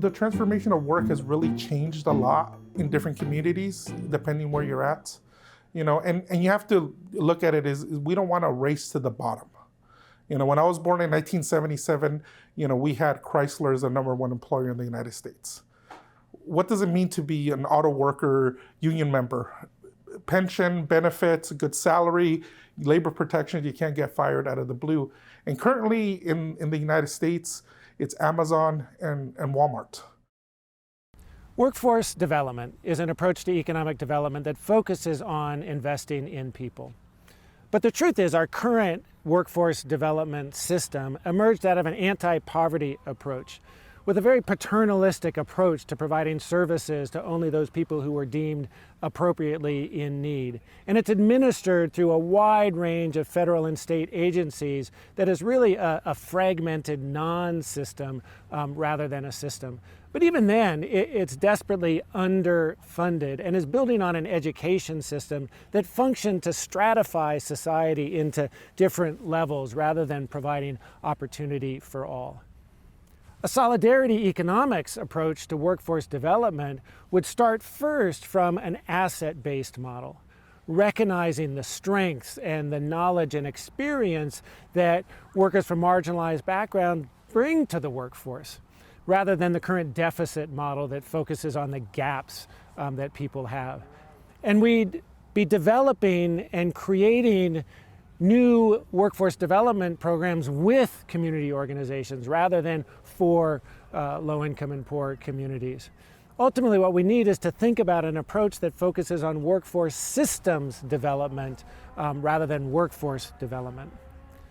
The transformation of work has really changed a lot in different communities, depending where you're at. And you have to look at it as we don't want to race to the bottom. When I was born in 1977, we had Chrysler as the #1 employer in the United States. What does it mean to be an auto worker union member? Pension, benefits, good salary, labor protection, you can't get fired out of the blue. And currently in the United States, it's Amazon and Walmart. Workforce development is an approach to economic development that focuses on investing in people. But the truth is, our current workforce development system emerged out of an anti-poverty approach, with a very paternalistic approach to providing services to only those people who were deemed appropriately in need. And it's administered through a wide range of federal and state agencies that is really a fragmented non-system rather than a system. But even then, it's desperately underfunded and is building on an education system that functioned to stratify society into different levels rather than providing opportunity for all. A solidarity economics approach to workforce development would start first from an asset-based model, recognizing the strengths and the knowledge and experience that workers from marginalized backgrounds bring to the workforce, rather than the current deficit model that focuses on the gaps that people have. And we'd be developing and creating new workforce development programs with community organizations rather than for low-income and poor communities. Ultimately, what we need is to think about an approach that focuses on workforce systems development rather than workforce development.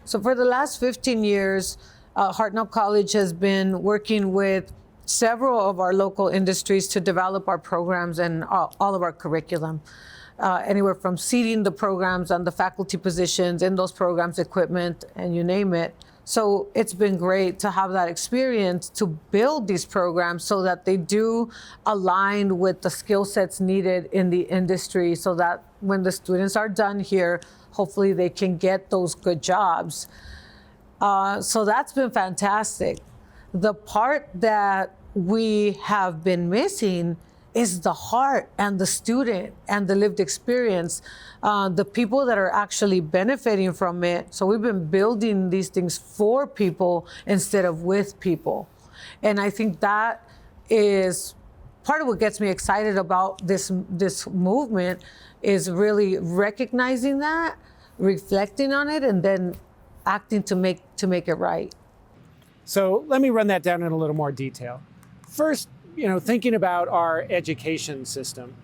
So for the last 15 years, Hartnell College has been working with several of our local industries to develop our programs and all of our curriculum. Anywhere from seeding the programs and the faculty positions in those programs, equipment, and you name it. So it's been great to have that experience to build these programs so that they do align with the skill sets needed in the industry, so that when the students are done here, hopefully they can get those good jobs. So that's been fantastic. The part that we have been missing is the heart and the student and the lived experience, the people that are actually benefiting from it. So we've been building these things for people instead of with people. And I think that is part of what gets me excited about this movement, is really recognizing that, reflecting on it, and then acting to make it right. So let me run that down in a little more detail. First, thinking about our education system,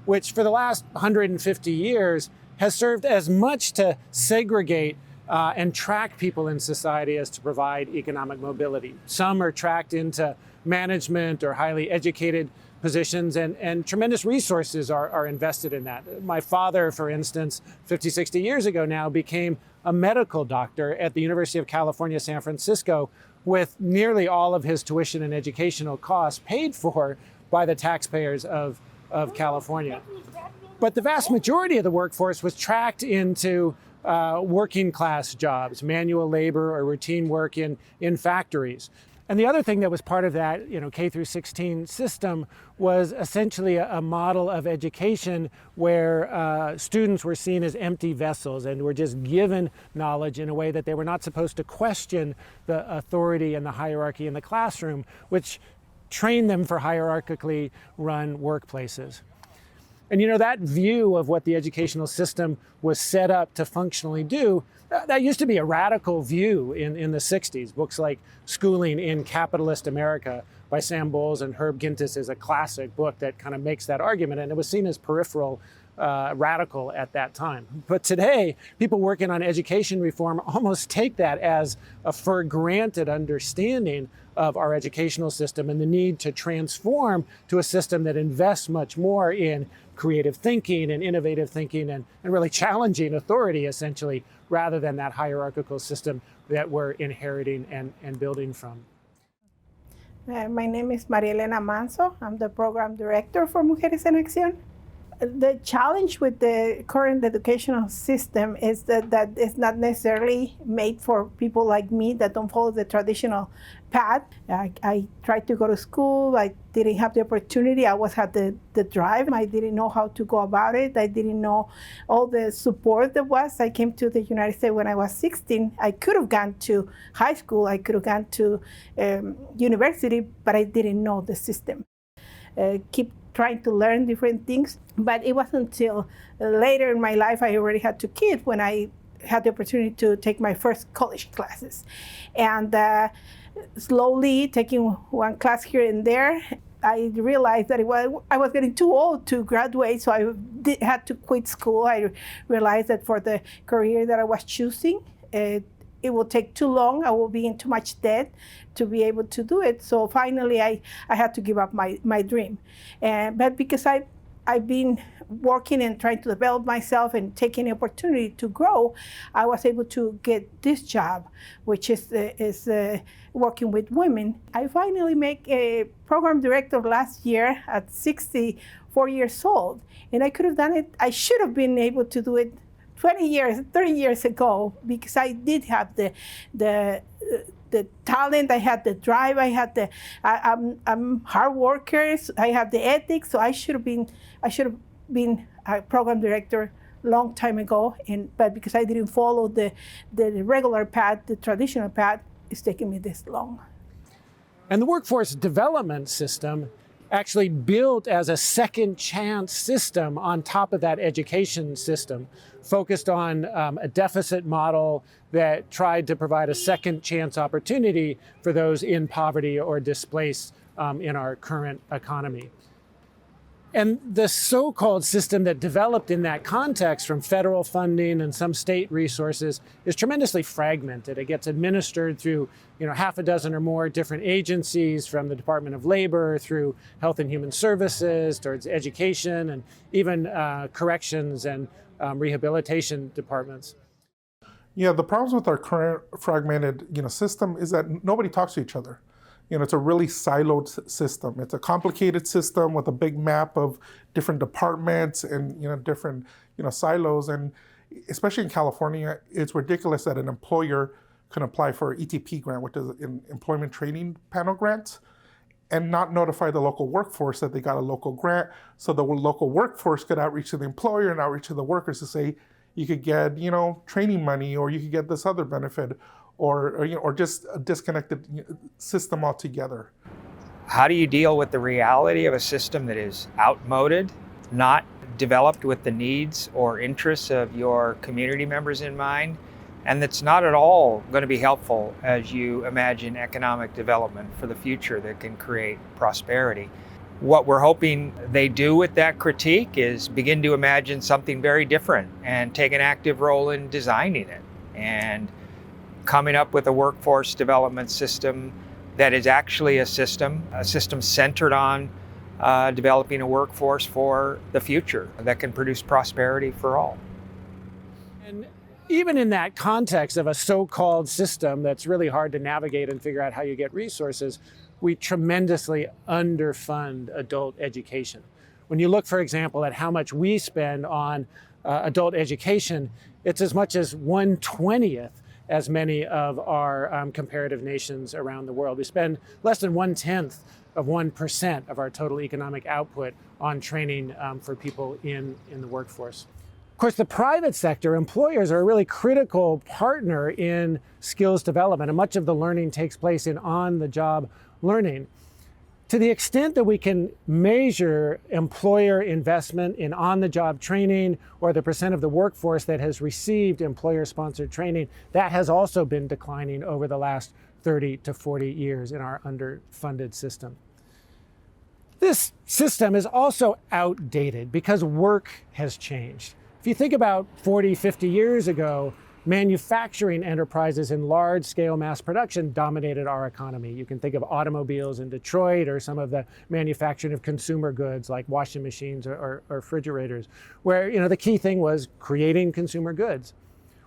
which for the last 150 years has served as much to segregate and track people in society as to provide economic mobility. Some are tracked into management or highly educated positions, and tremendous resources are invested in that. My father, for instance, 50, 60 years ago now, became a medical doctor at the University of California, San Francisco, with nearly all of his tuition and educational costs paid for by the taxpayers of California. But the vast majority of the workforce was tracked into working class jobs, manual labor or routine work in factories. And the other thing that was part of that, K through 16 system was essentially a model of education where students were seen as empty vessels and were just given knowledge in a way that they were not supposed to question the authority and the hierarchy in the classroom, which trained them for hierarchically run workplaces. And that view of what the educational system was set up to functionally do, that used to be a radical view in the 60s. Books like Schooling in Capitalist America by Sam Bowles and Herb Gintis is a classic book that kind of makes that argument, and it was seen as peripheral, radical at that time. But today, people working on education reform almost take that as a for granted understanding of our educational system and the need to transform to a system that invests much more in creative thinking and innovative thinking and really challenging authority, essentially, rather than that hierarchical system that we're inheriting and building from. My name is María Elena Manso. I'm the program director for Mujeres en Acción. The challenge with the current educational system is that it's not necessarily made for people like me that don't follow the traditional path. I tried to go to school. I didn't have the opportunity. I always had the drive. I didn't know how to go about it. I didn't know all the support there was. I came to the United States when I was 16. I could have gone to high school. I could have gone to university, but I didn't know the system. Keep trying to learn different things. But it wasn't until later in my life, I already had 2 kids, when I had the opportunity to take my first college classes. And slowly taking one class here and there, I realized that I was getting too old to graduate, so I had to quit school. I realized that for the career that I was choosing, it will take too long. I will be in too much debt to be able to do it. So finally, I had to give up my dream. But because I've been working and trying to develop myself and taking the opportunity to grow, I was able to get this job, which is working with women. I finally make a program director last year at 64 years old. And I could have done it. I should have been able to do it 20 years, 30 years ago, because I did have the talent, I had the drive, I'm hard worker, I have the ethics, so I should have been a program director long time ago, but because I didn't follow the regular path, the traditional path, it's taking me this long. And the workforce development system actually built as a second chance system on top of that education system, focused on a deficit model that tried to provide a second chance opportunity for those in poverty or displaced in our current economy. And the so-called system that developed in that context from federal funding and some state resources is tremendously fragmented. It gets administered through half a dozen or more different agencies, from the Department of Labor through Health and Human Services, towards education, and even corrections and rehabilitation departments. Yeah, the problems with our current fragmented system is that nobody talks to each other. It's a really siloed system. It's a complicated system with a big map of different departments and different silos. And especially in California, it's ridiculous that an employer can apply for an ETP grant, which is an employment training panel grant, and not notify the local workforce that they got a local grant. So the local workforce could outreach to the employer and outreach to the workers to say, you could get training money, or you could get this other benefit, or just a disconnected system altogether. How do you deal with the reality of a system that is outmoded, not developed with the needs or interests of your community members in mind, and that's not at all going to be helpful as you imagine economic development for the future that can create prosperity? What we're hoping they do with that critique is begin to imagine something very different and take an active role in designing it and coming up with a workforce development system that is actually a system centered on developing a workforce for the future that can produce prosperity for all. And even in that context of a so-called system that's really hard to navigate and figure out how you get resources, we tremendously underfund adult education. When you look, for example, at how much we spend on adult education, it's as much as 1/20th as many of our comparative nations around the world. We spend less than 1/10 of 1% of our total economic output on training for people in the workforce. Of course, the private sector, employers are a really critical partner in skills development, and much of the learning takes place in on-the-job learning. To the extent that we can measure employer investment in on-the-job training, or the percent of the workforce that has received employer-sponsored training, that has also been declining over the last 30 to 40 years in our underfunded system. This system is also outdated because work has changed. If you think about 40, 50 years ago, manufacturing enterprises in large-scale mass production dominated our economy. You can think of automobiles in Detroit, or some of the manufacturing of consumer goods like washing machines or refrigerators, where the key thing was creating consumer goods.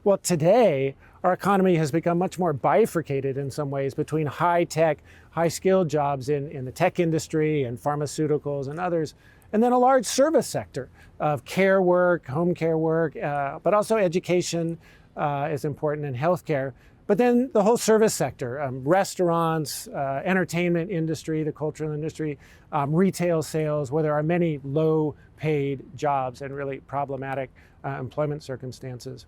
Well, today, our economy has become much more bifurcated in some ways between high-tech, high-skilled jobs in the tech industry and pharmaceuticals and others, And then a large service sector of care work, home care work, but also education is important, and healthcare. But then the whole service sector, restaurants, entertainment industry, the cultural industry, retail sales, where there are many low-paid jobs and really problematic employment circumstances.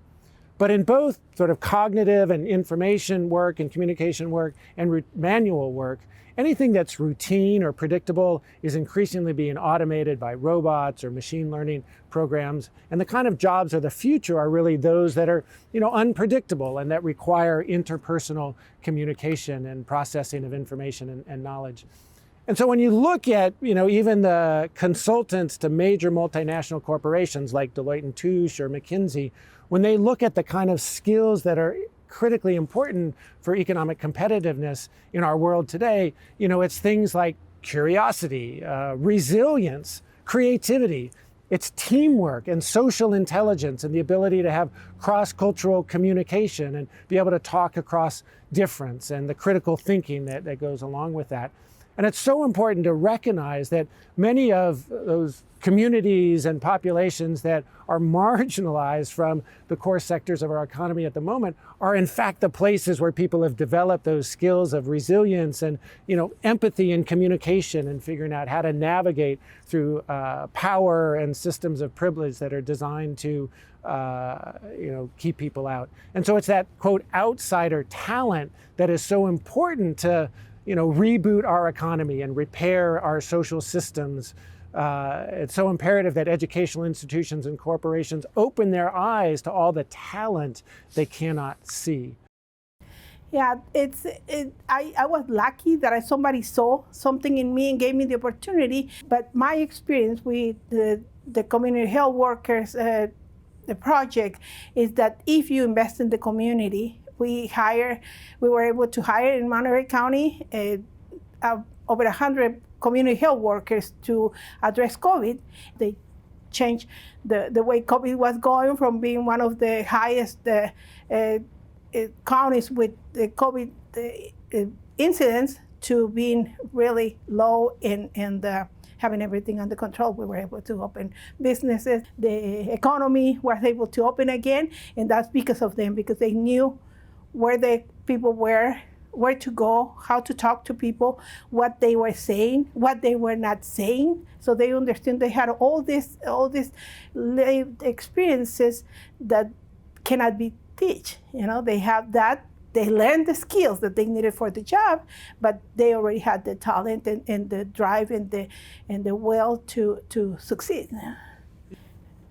But in both sort of cognitive and information work and communication work and manual work, anything that's routine or predictable is increasingly being automated by robots or machine learning programs. And the kind of jobs of the future are really those that are, unpredictable and that require interpersonal communication and processing of information and knowledge. And so when you look at, even the consultants to major multinational corporations like Deloitte & Touche or McKinsey, when they look at the kind of skills that are critically important for economic competitiveness in our world today, it's things like curiosity, resilience, creativity. It's teamwork and social intelligence and the ability to have cross-cultural communication and be able to talk across difference and the critical thinking that goes along with that. And it's so important to recognize that many of those communities and populations that are marginalized from the core sectors of our economy at the moment are in fact the places where people have developed those skills of resilience and empathy and communication and figuring out how to navigate through power and systems of privilege that are designed to keep people out. And so it's that, quote, outsider talent that is so important to reboot our economy and repair our social systems. It's so imperative that educational institutions and corporations open their eyes to all the talent they cannot see. Yeah, I was lucky that somebody saw something in me and gave me the opportunity. But my experience with the community health workers, the project, is that if you invest in the community, we were able to hire in Monterey County over 100 community health workers to address COVID. They changed the way COVID was going from being one of the highest counties with the COVID incidents to being really low and having everything under control. We were able to open businesses. The economy was able to open again, and that's because of them, because they knew where the people were, where to go, how to talk to people, what they were saying, what they were not saying. So they understood they had all these lived experiences that cannot be taught. They have that. They learned the skills that they needed for the job, but they already had the talent and the drive and the will to succeed.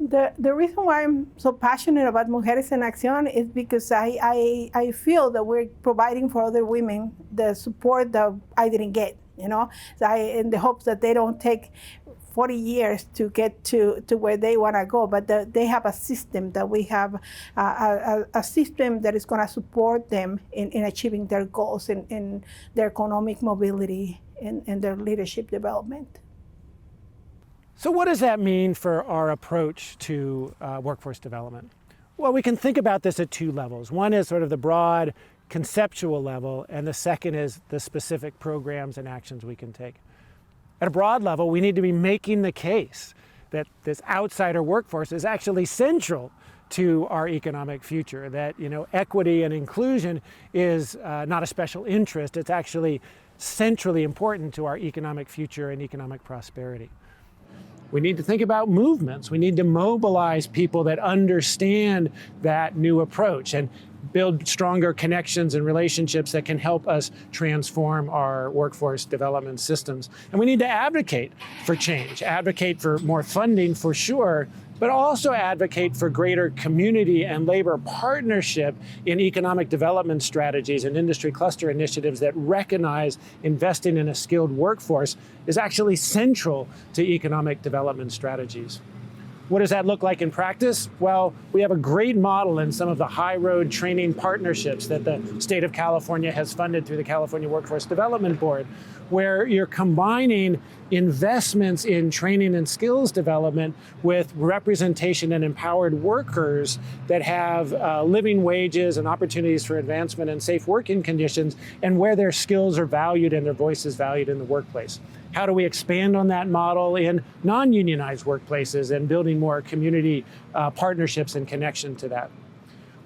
The reason why I'm so passionate about Mujeres en Acción is because I feel that we're providing for other women the support that I didn't get, in the hopes that they don't take 40 years to get to where they want to go, but they have a system, that we have a system that is going to support them in achieving their goals, in their economic mobility and their leadership development. So what does that mean for our approach to workforce development? Well, we can think about this at two levels. One is sort of the broad conceptual level, and the second is the specific programs and actions we can take. At a broad level, we need to be making the case that this outsider workforce is actually central to our economic future, that equity and inclusion is not a special interest, it's actually centrally important to our economic future and economic prosperity. We need to think about movements. We need to mobilize people that understand that new approach and build stronger connections and relationships that can help us transform our workforce development systems. And we need to advocate for change, advocate for more funding for sure, but also advocate for greater community and labor partnership in economic development strategies and industry cluster initiatives that recognize investing in a skilled workforce is actually central to economic development strategies. What does that look like in practice? Well, we have a great model in some of the high road training partnerships that the state of California has funded through the California Workforce Development Board, where you're combining investments in training and skills development with representation and empowered workers that have living wages and opportunities for advancement and safe working conditions, and where their skills are valued and their voices valued in the workplace. How do we expand on that model in non-unionized workplaces and building more community partnerships and connection to that?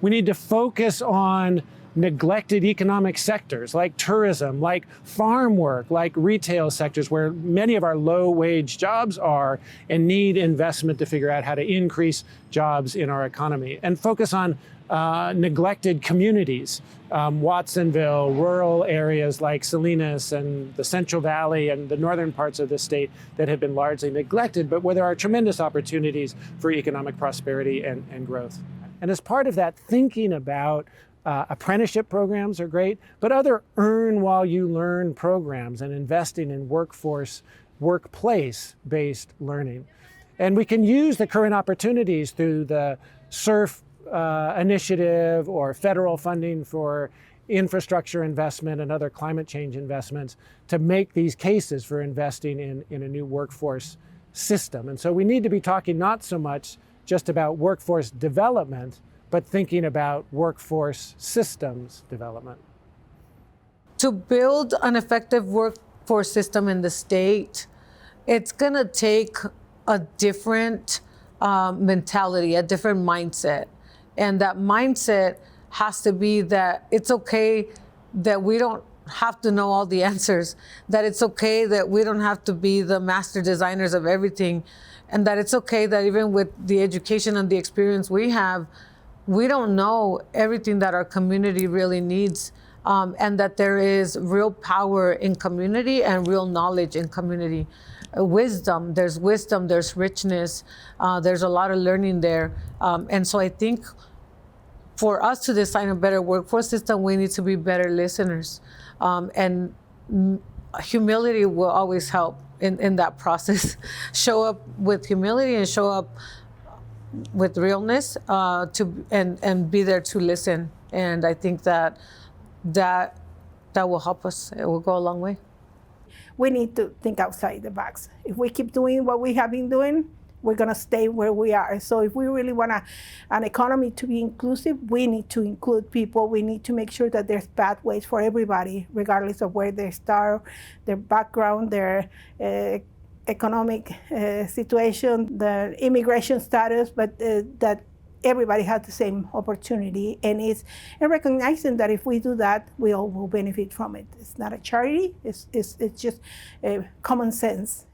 We need to focus on neglected economic sectors like tourism, like farm work, like retail sectors where many of our low-wage jobs are and need investment to figure out how to increase jobs in our economy. And focus on neglected communities, Watsonville, rural areas like Salinas and the Central Valley and the northern parts of the state that have been largely neglected, but where there are tremendous opportunities for economic prosperity and growth. And as part of that, thinking about apprenticeship programs are great, but other earn while you learn programs and investing in workplace-based learning. And we can use the current opportunities through the SURF initiative or federal funding for infrastructure investment and other climate change investments to make these cases for investing in a new workforce system. And so we need to be talking not so much just about workforce development, but thinking about workforce systems development. To build an effective workforce system in the state, it's going to take a different mentality, a different mindset. And that mindset has to be that it's okay that we don't have to know all the answers, that it's okay that we don't have to be the master designers of everything, and that it's okay that even with the education and the experience we have, we don't know everything that our community really needs, and that there is real power in community and real knowledge in community. Wisdom, there's richness, there's a lot of learning there. And so I think for us to design a better workforce system, we need to be better listeners. And humility will always help in that process. Show up with humility and show up with realness and be there to listen. And I think that will help us. It will go a long way. We need to think outside the box. If we keep doing what we have been doing, we're going to stay where we are. So if we really want an economy to be inclusive, we need to include people. We need to make sure that there's pathways for everybody, regardless of where they start, their background, their economic situation, the immigration status, but that everybody has the same opportunity. And recognizing that if we do that, we all will benefit from it. It's not a charity, it's just common sense.